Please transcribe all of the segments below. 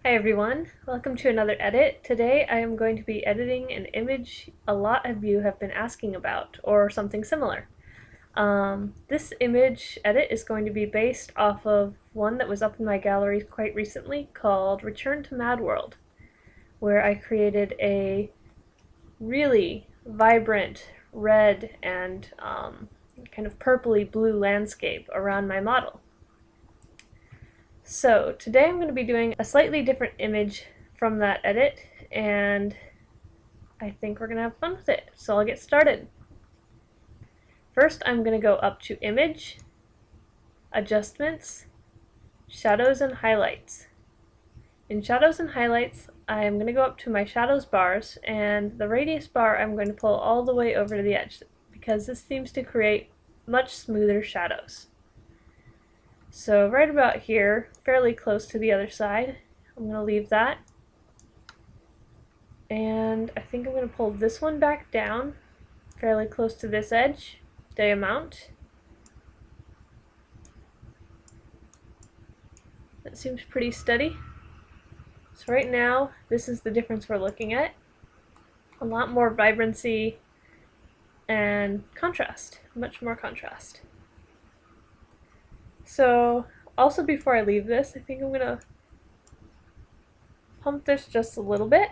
Hi everyone, welcome to another edit. Today I am going to be editing an image a lot of you have been asking about, or something similar. This image edit is going to be based off of one that was up in my gallery quite recently called Return to Mad World, where I created a really vibrant red and kind of purpley blue landscape around my model. So today I'm going to be doing a slightly different image from that edit, and I think we're going to have fun with it. So I'll get started. First I'm going to go up to Image, Adjustments, Shadows and Highlights. In Shadows and Highlights I'm going to go up to my Shadows bars, and the radius bar I'm going to pull all the way over to the edge because this seems to create much smoother shadows. So right about here, fairly close to the other side, I'm going to leave that. And I think I'm going to pull this one back down, fairly close to this edge, the amount. That seems pretty steady. So right now, this is the difference we're looking at. A lot more vibrancy and contrast, much more contrast. So also before I leave this, I think I'm going to pump this just a little bit.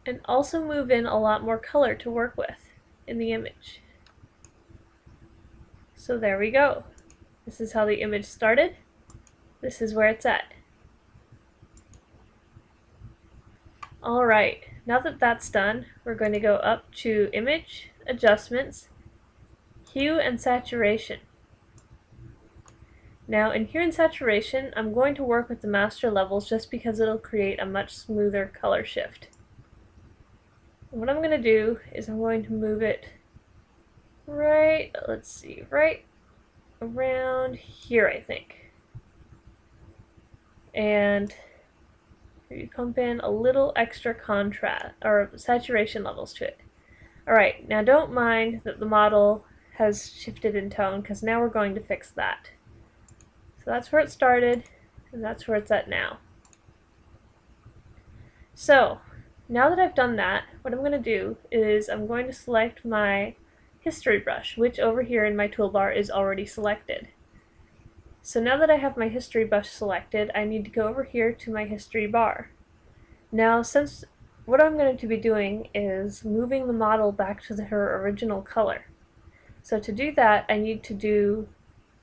And also move in a lot more color to work with in the image. So there we go. This is how the image started. This is where it's at. Alright, now that that's done, we're going to go up to Image, Adjustments, Hue and Saturation. Now in Hue and Saturation, I'm going to work with the master levels just because it'll create a much smoother color shift. And what I'm going to do is I'm going to move it right around here, I think. And you pump in a little extra contrast or saturation levels to it. Alright, now don't mind that the model has shifted in tone because now we're going to fix that. So that's where it started and that's where it's at now. So now that I've done that, what I'm going to do is I'm going to select my history brush, which over here in my toolbar is already selected. So now that I have my history brush selected, I need to go over here to my history bar. Now, since what I'm going to be doing is moving the model back to her original color. So to do that, I need to do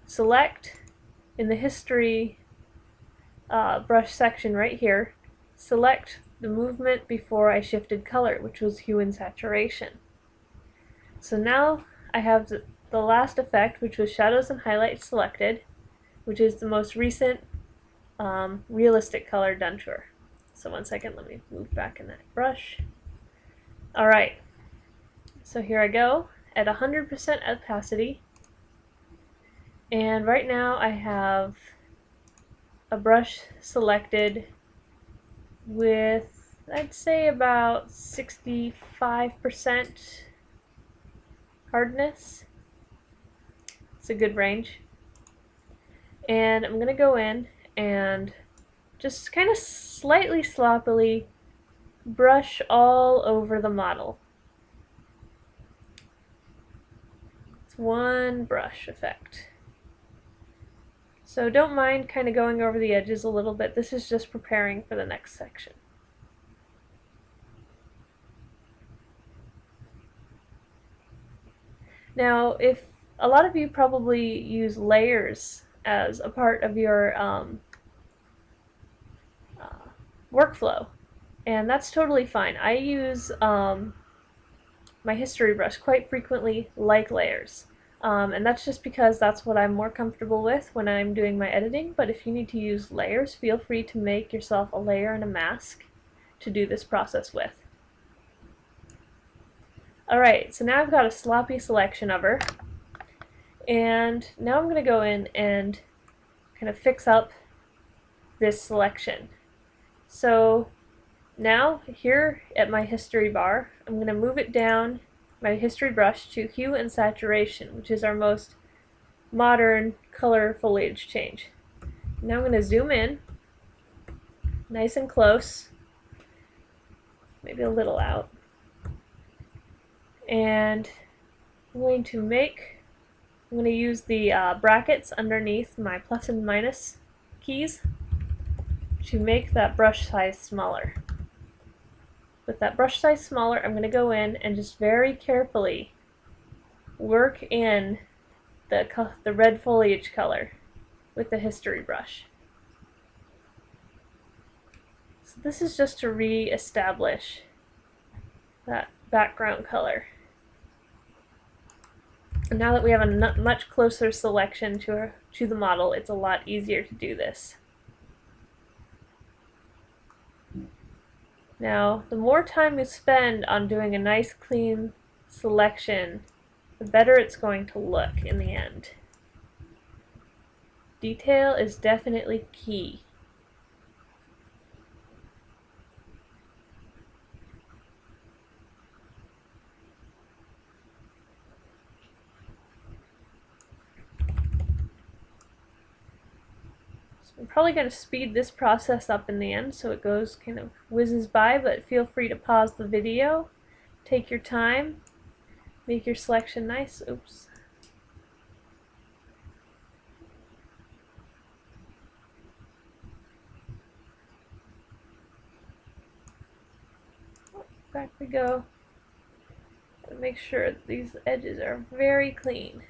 select in the history brush section right here, select the movement before I shifted color, which was hue and saturation. So now I have the last effect, which was shadows and highlights selected, which is the most recent realistic color done to her. So one second, let me move back in that brush. Alright, so here I go at 100% opacity, and right now I have a brush selected with, I'd say, about 65% hardness. It's a good range. And I'm going to go in and just kind of slightly sloppily brush all over the model. It's one brush effect. So don't mind kind of going over the edges a little bit. This is just preparing for the next section. Now, if a lot of you probably use layers as a part of your workflow, and that's totally fine. I use my history brush quite frequently like layers, and that's just because that's what I'm more comfortable with when I'm doing my editing. But if you need to use layers, feel free to make yourself a layer and a mask to do this process with. Alright, so now I've got a sloppy selection of her, and now I'm going to go in and kind of fix up this selection. So now here at my history bar, I'm going to move it down my history brush to hue and saturation, which is our most modern color foliage change. Now I'm going to zoom in, nice and close, maybe a little out, and I'm going to use the brackets underneath my plus and minus keys to make that brush size smaller. With that brush size smaller, I'm going to go in and just very carefully work in the red foliage color with the history brush. So this is just to re-establish that background color. And now that we have a much closer selection to the model, it's a lot easier to do this. Now, the more time you spend on doing a nice clean selection, the better it's going to look in the end. Detail is definitely key. I'm probably going to speed this process up in the end so it goes kind of whizzes by, but feel free to pause the video, take your time, make your selection nice. Oops. Back we go. Make sure these edges are very clean.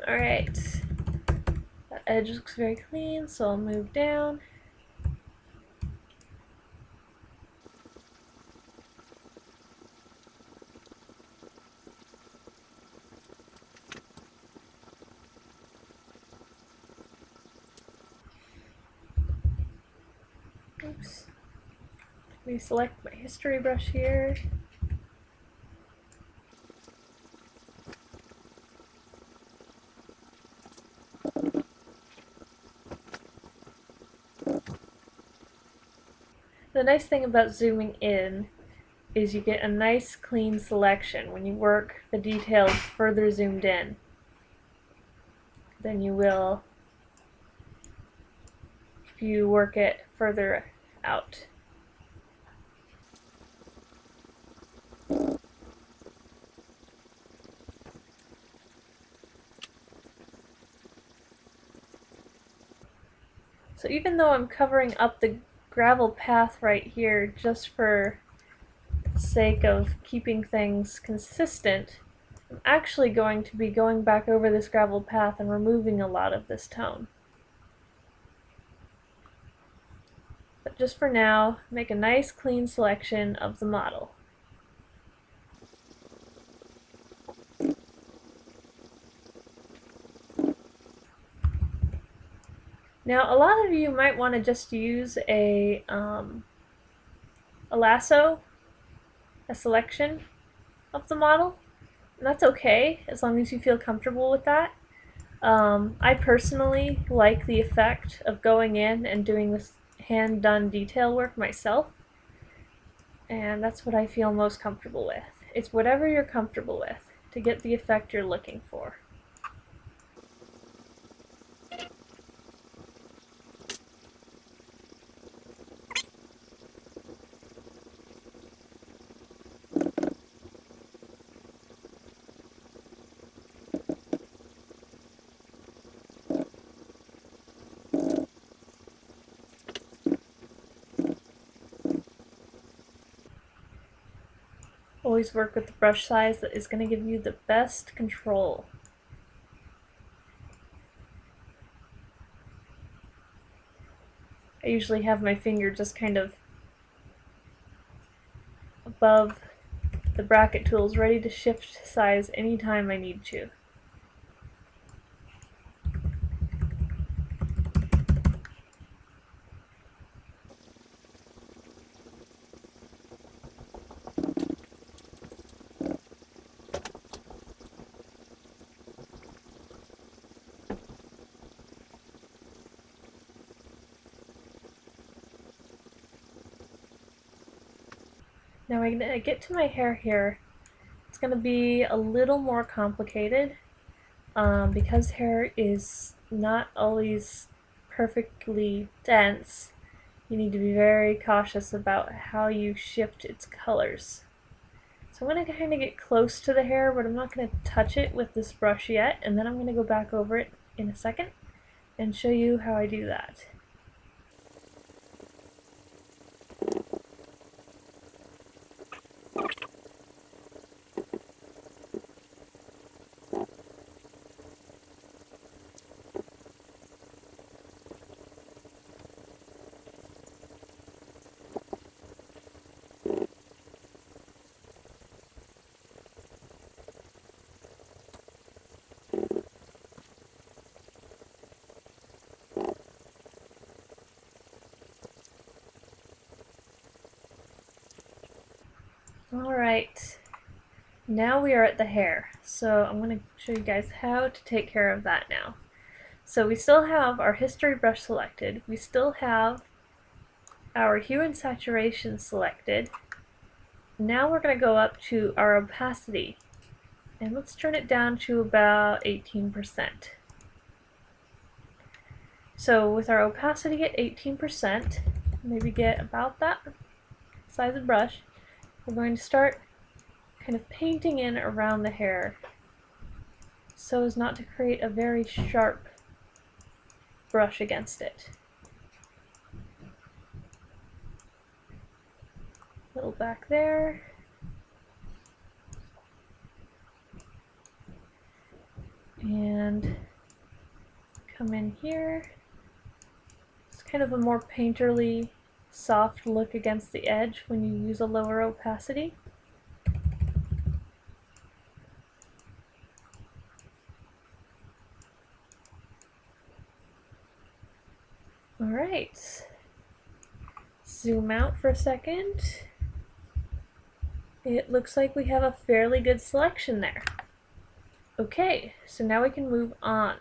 Alright, that edge looks very clean, so I'll move down. Oops. Let me select my history brush here. The nice thing about zooming in is you get a nice clean selection when you work the details further zoomed in than you will if you work it further out. So even though I'm covering up the gravel path right here just for the sake of keeping things consistent, I'm actually going to be going back over this gravel path and removing a lot of this tone. But just for now, make a nice clean selection of the model. Now, a lot of you might want to just use a lasso, a selection of the model, and that's okay as long as you feel comfortable with that. I personally like the effect of going in and doing this hand-done detail work myself, and that's what I feel most comfortable with. It's whatever you're comfortable with to get the effect you're looking for. Always work with the brush size that is going to give you the best control. I usually have my finger just kind of above the bracket tools, ready to shift size anytime I need to. Now when I get to my hair here, it's going to be a little more complicated because hair is not always perfectly dense. You need to be very cautious about how you shift its colors. So I'm going to kind of get close to the hair, but I'm not going to touch it with this brush yet, and then I'm going to go back over it in a second and show you how I do that. Alright, now we are at the hair, so I'm going to show you guys how to take care of that now. So we still have our history brush selected, we still have our hue and saturation selected. Now we're going to go up to our opacity, and let's turn it down to about 18%. So with our opacity at 18%, maybe get about that size of brush, we're going to start kind of painting in around the hair so as not to create a very sharp brush against it. A little back there. And come in here. It's kind of a more painterly, soft look against the edge when you use a lower opacity. Alright, zoom out for a second. It looks like we have a fairly good selection there. Okay, so now we can move on.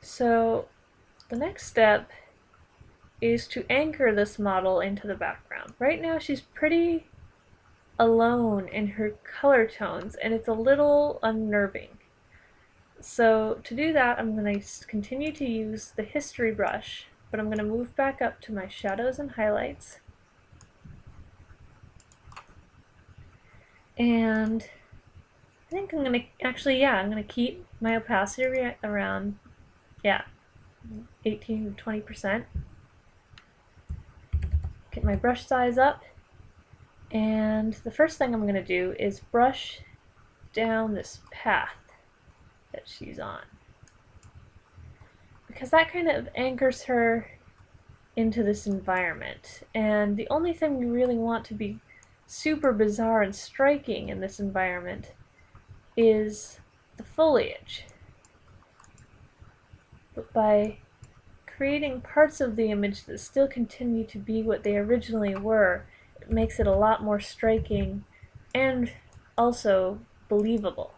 So the next step is to anchor this model into the background. Right now she's pretty alone in her color tones and it's a little unnerving. So to do that, I'm going to continue to use the history brush, but I'm going to move back up to my shadows and highlights. And I think I'm going to, actually, yeah, I'm going to keep my opacity around, 18 to 20%. Get my brush size up. And the first thing I'm going to do is brush down this path that she's on, because that kind of anchors her into this environment, and the only thing we really want to be super bizarre and striking in this environment is the foliage. But by creating parts of the image that still continue to be what they originally were, it makes it a lot more striking and also believable.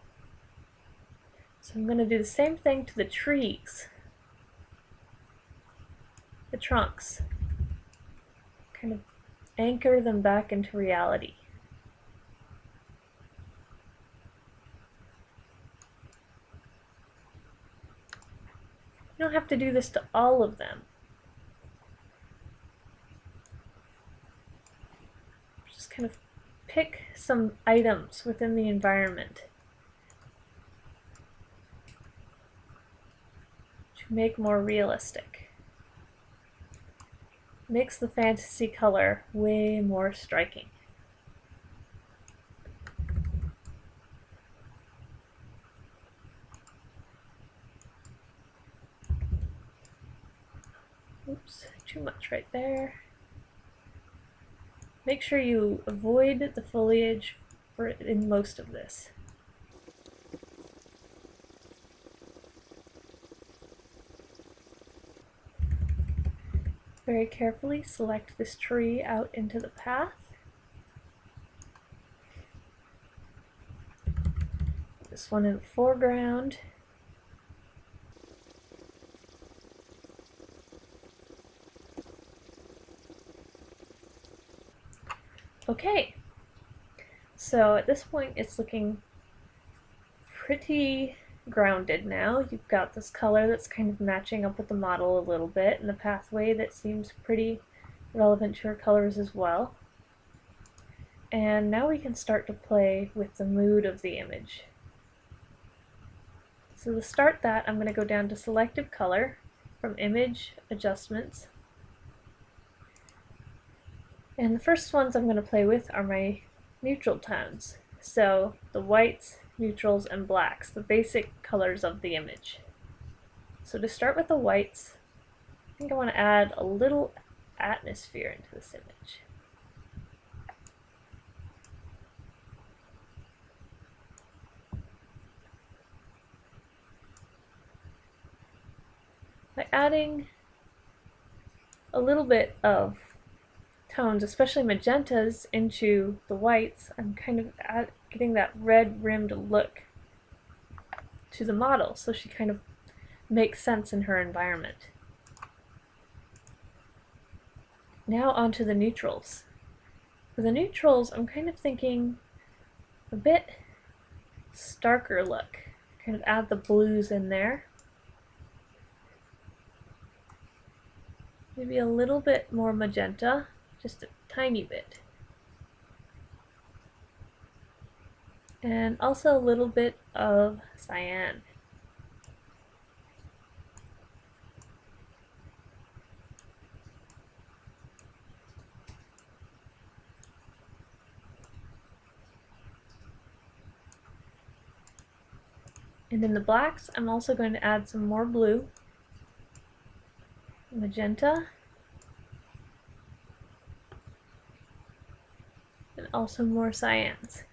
So I'm going to do the same thing to the trees, the trunks, kind of anchor them back into reality. You don't have to do this to all of them. Just kind of pick some items within the environment to make more realistic. Makes the fantasy color way more striking. Oops, too much right there. Make sure you avoid the foliage in most of this. Very carefully select this tree out into the path. This one in the foreground. Okay, so at this point it's looking pretty grounded now. You've got this color that's kind of matching up with the model a little bit, and the pathway that seems pretty relevant to her colors as well. And now we can start to play with the mood of the image. So to start that, I'm going to go down to Selective Color from Image Adjustments. And the first ones I'm going to play with are my neutral tones. So the whites, neutrals, and blacks, the basic colors of the image. So to start with the whites, I think I want to add a little atmosphere into this image. By adding a little bit of tones, especially magentas, into the whites, I'm kind of getting that red rimmed look to the model, so she kind of makes sense in her environment. Now onto the neutrals. For the neutrals, I'm kind of thinking a bit starker look. Kind of add the blues in there. Maybe a little bit more magenta, just a tiny bit. And also a little bit of cyan. And in the blacks, I'm also going to add some more blue, magenta, and also more cyans.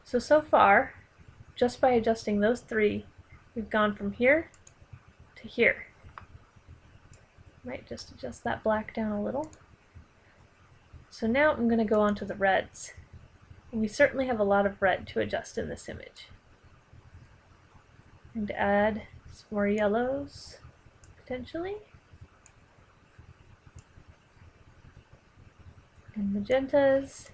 So far, just by adjusting those three, we've gone from here to here. Might just adjust that black down a little. So now I'm going to go on to the reds. And we certainly have a lot of red to adjust in this image. I'm going to add some more yellows, potentially. And magentas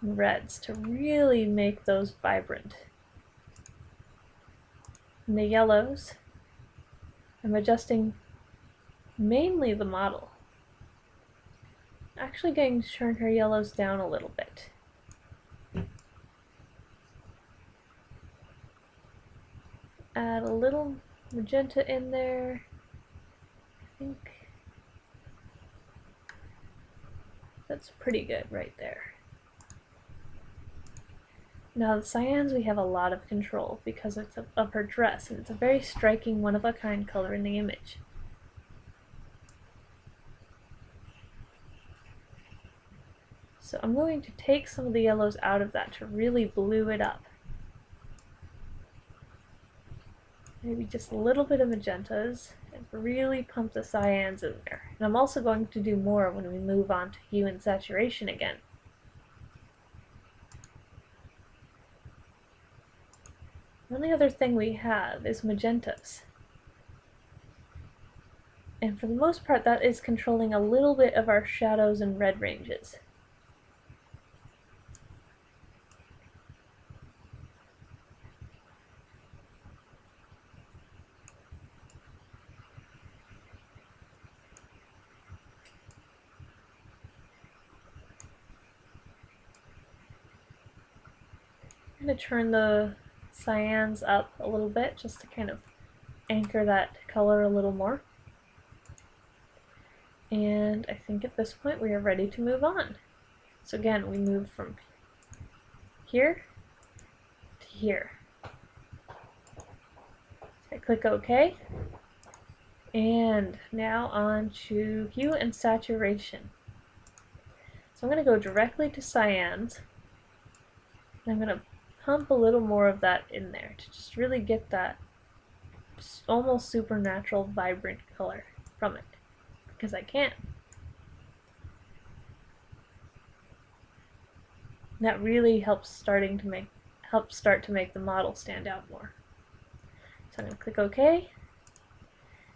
and reds to really make those vibrant. And the yellows, I'm adjusting mainly the model. Actually going to turn her yellows down a little bit. Add a little magenta in there. I think that's pretty good right there. Now the cyans, we have a lot of control because it's of her dress, and it's a very striking, one-of-a-kind color in the image. So I'm going to take some of the yellows out of that to really blue it up. Maybe just a little bit of magentas and really pump the cyans in there. And I'm also going to do more when we move on to hue and saturation again. The only other thing we have is magentas. And for the most part, that is controlling a little bit of our shadows and red ranges. I'm going to turn the cyans up a little bit just to kind of anchor that color a little more. And I think at this point we are ready to move on. So again, we move from here to here. I click OK. And now on to hue and saturation. So I'm going to go directly to cyans. And I'm going to pump a little more of that in there to just really get that almost supernatural vibrant color from it, because I can. That really helps start to make the model stand out more. So I'm going to click OK,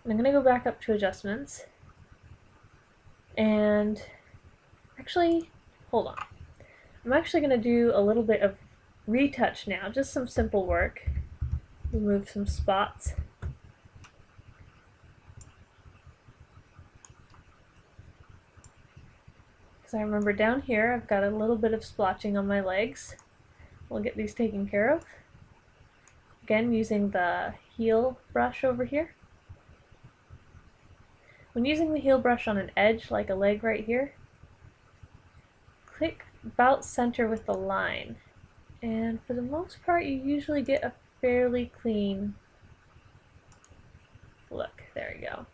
and I'm going to go back up to adjustments, and actually, hold on. I'm actually going to do a little bit of retouch now, just some simple work. Remove some spots. Because I remember down here I've got a little bit of splotching on my legs. We'll get these taken care of. Again, using the heel brush over here. When using the heel brush on an edge, like a leg right here, click about center with the line. And for the most part, you usually get a fairly clean look. There you go.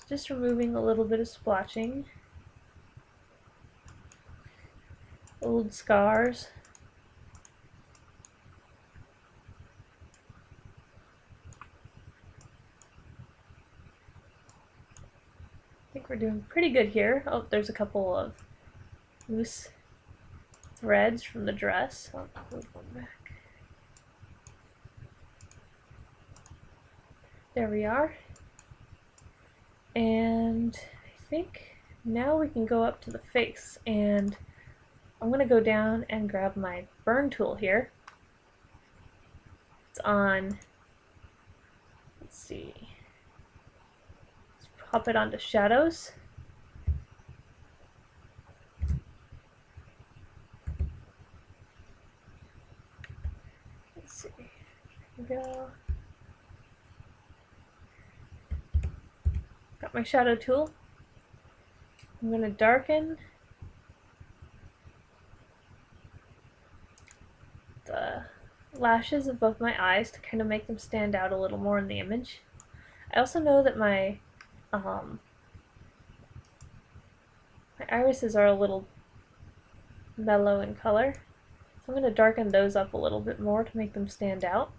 Just removing a little bit of splotching, old scars. I think we're doing pretty good here. Oh, there's a couple of loose threads from the dress. I'll move one back. There we are. And I think now we can go up to the face, and I'm going to go down and grab my burn tool here. It's on, let's see, let's pop it onto shadows. Let's see, here we go. Got my shadow tool. I'm going to darken the lashes of both my eyes to kind of make them stand out a little more in the image. I also know that my irises are a little mellow in color, so I'm going to darken those up a little bit more to make them stand out.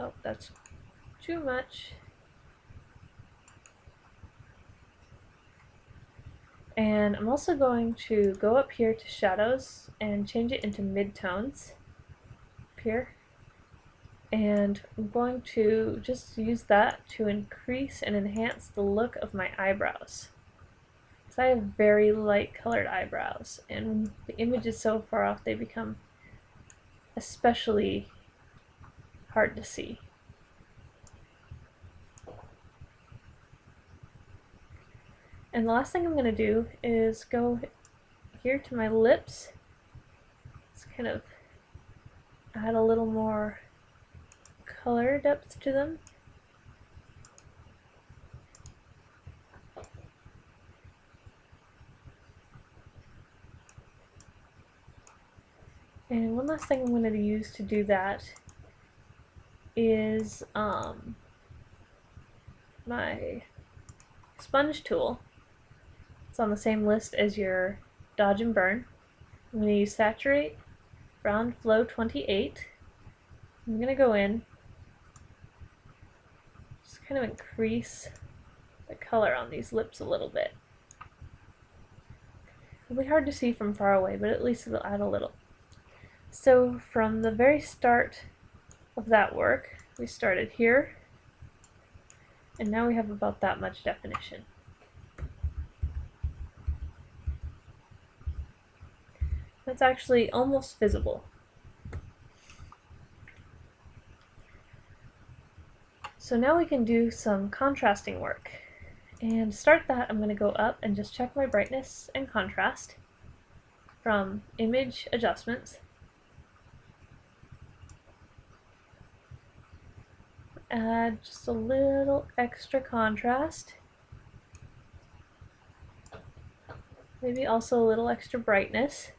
Oh, that's too much. And I'm also going to go up here to shadows and change it into midtones up here. And I'm going to just use that to increase and enhance the look of my eyebrows. Because I have very light colored eyebrows, and when the image is so far off they become especially hard to see. And the last thing I'm going to do is go here to my lips. Let's kind of add a little more color depth to them. And one last thing I'm going to use to do that is my sponge tool. It's on the same list as your dodge and burn. I'm going to use Saturate Round Flow 28. I'm going to go in, just kind of increase the color on these lips a little bit. It'll be hard to see from far away, but at least it'll add a little. So from the very start of that work, we started here, and now we have about that much definition. That's actually almost visible. So now we can do some contrasting work. And to start that, I'm going to go up and just check my brightness and contrast from Image Adjustments. Add just a little extra contrast. Maybe also a little extra brightness.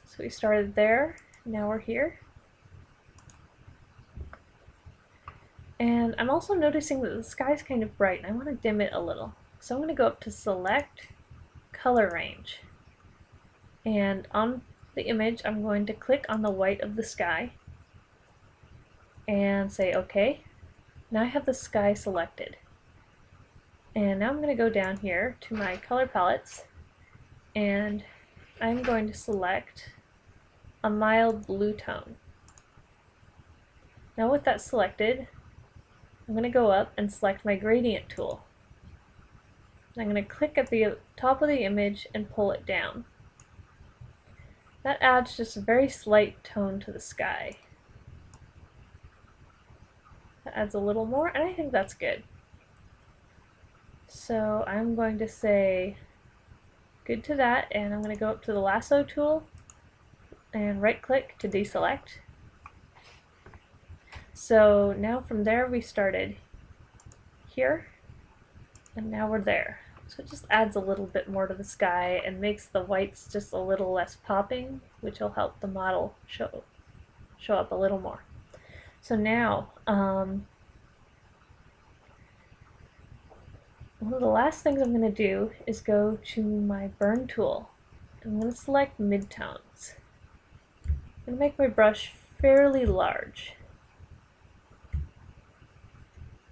So we started there, now we're here. And I'm also noticing that the sky's kind of bright, and I want to dim it a little. So I'm going to go up to Select, Color Range. And on the image, I'm going to click on the white of the sky and say OK. Now I have the sky selected. And now I'm going to go down here to my color palettes, and I'm going to select a mild blue tone. Now with that selected, I'm going to go up and select my gradient tool. I'm going to click at the top of the image and pull it down. That adds just a very slight tone to the sky. That adds a little more, and I think that's good. So I'm going to say good to that, and I'm going to go up to the lasso tool and right click to deselect. So now from there we started here, and now we're there. So it just adds a little bit more to the sky and makes the whites just a little less popping, which will help the model show up a little more. So now, one of the last things I'm going to do is go to my burn tool. I'm going to select midtones. I'm going to make my brush fairly large.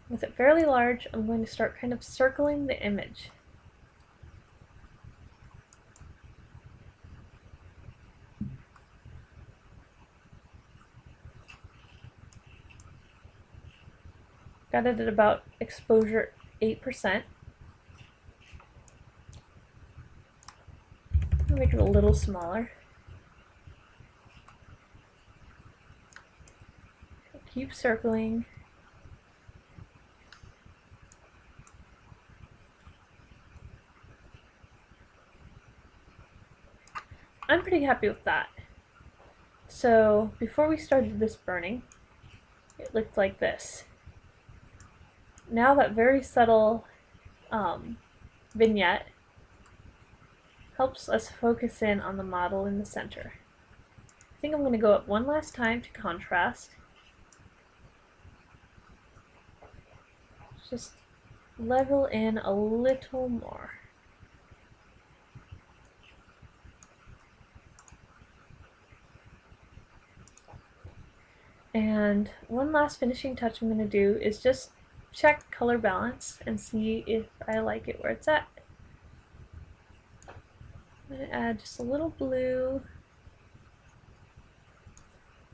With it fairly large, I'm going to start kind of circling the image. Got it at about exposure 8%. I'll make it a little smaller. Keep circling. I'm pretty happy with that. So before we started this burning, it looked like this. Now that very subtle vignette helps us focus in on the model in the center. I think I'm going to go up one last time to contrast. Just level in a little more. And one last finishing touch I'm going to do is just check color balance and see if I like it where it's at. I'm going to add just a little blue.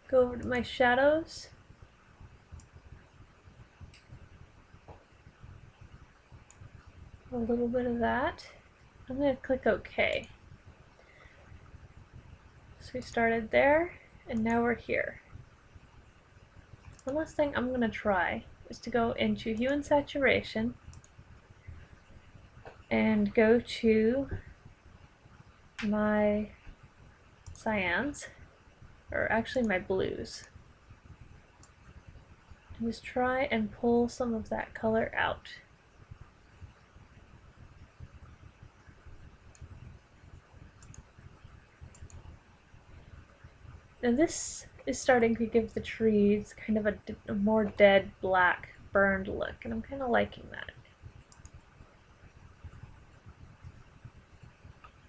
Go over to my shadows. A little bit of that. I'm going to click OK. So we started there, and now we're here. One last thing I'm going to try is to go into Hue and Saturation and go to my cyans, or actually my blues, and just try and pull some of that color out. And this is starting to give the trees kind of a more dead black burned look, and I'm kind of liking that.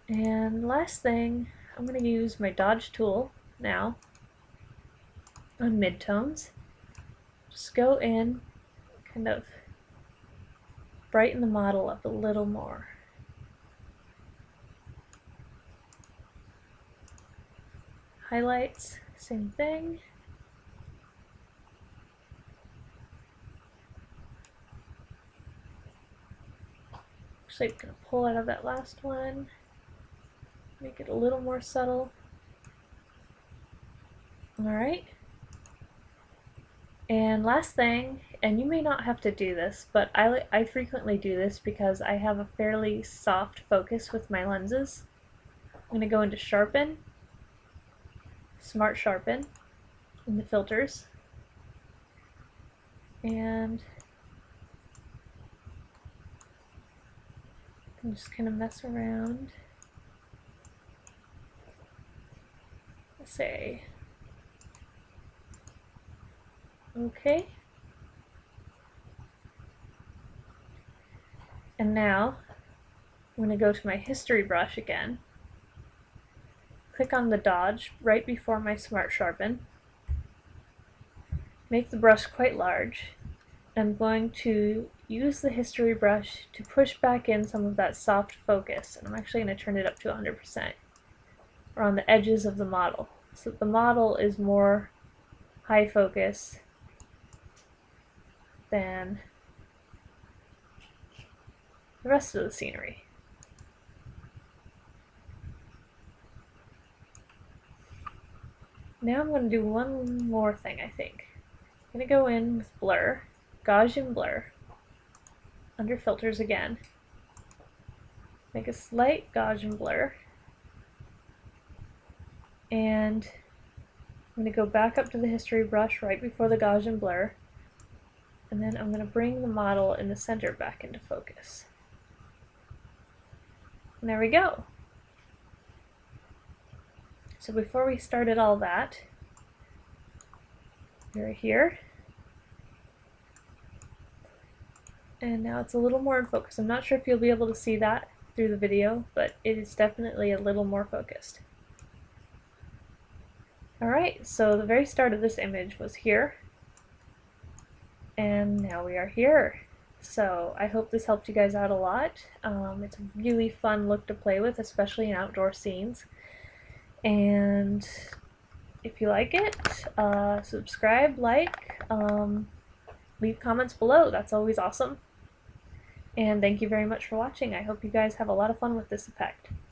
And last thing, I'm going to use my dodge tool now on midtones. Just go in, kind of brighten the model up a little more. Highlights, same thing. Actually, I'm going to pull out of that last one, make it a little more subtle. Alright. And last thing, and you may not have to do this, but I frequently do this because I have a fairly soft focus with my lenses. I'm going to go into Sharpen, Smart Sharpen, in the filters, and just kind of mess around. Let's say, okay. And now I'm going to go to my history brush again. Click on the dodge right before my Smart Sharpen. Make the brush quite large. I'm going to use the history brush to push back in some of that soft focus, and I'm actually going to turn it up to 100%, or on the edges of the model, so that the model is more high focus than the rest of the scenery. Now I'm going to do one more thing, I think. I'm going to go in with blur, Gaussian blur, under filters again, make a slight Gaussian blur, and I'm going to go back up to the history brush right before the Gaussian blur, and then I'm going to bring the model in the center back into focus. And there we go. So before we started all that, we're here, and now it's a little more in focus. I'm not sure if you'll be able to see that through the video, but it is definitely a little more focused. Alright, so the very start of this image was here, and now we are here. So I hope this helped you guys out a lot. It's a really fun look to play with, especially in outdoor scenes. And if you like it, subscribe, like, leave comments below. That's always awesome. And thank you very much for watching. I hope you guys have a lot of fun with this effect.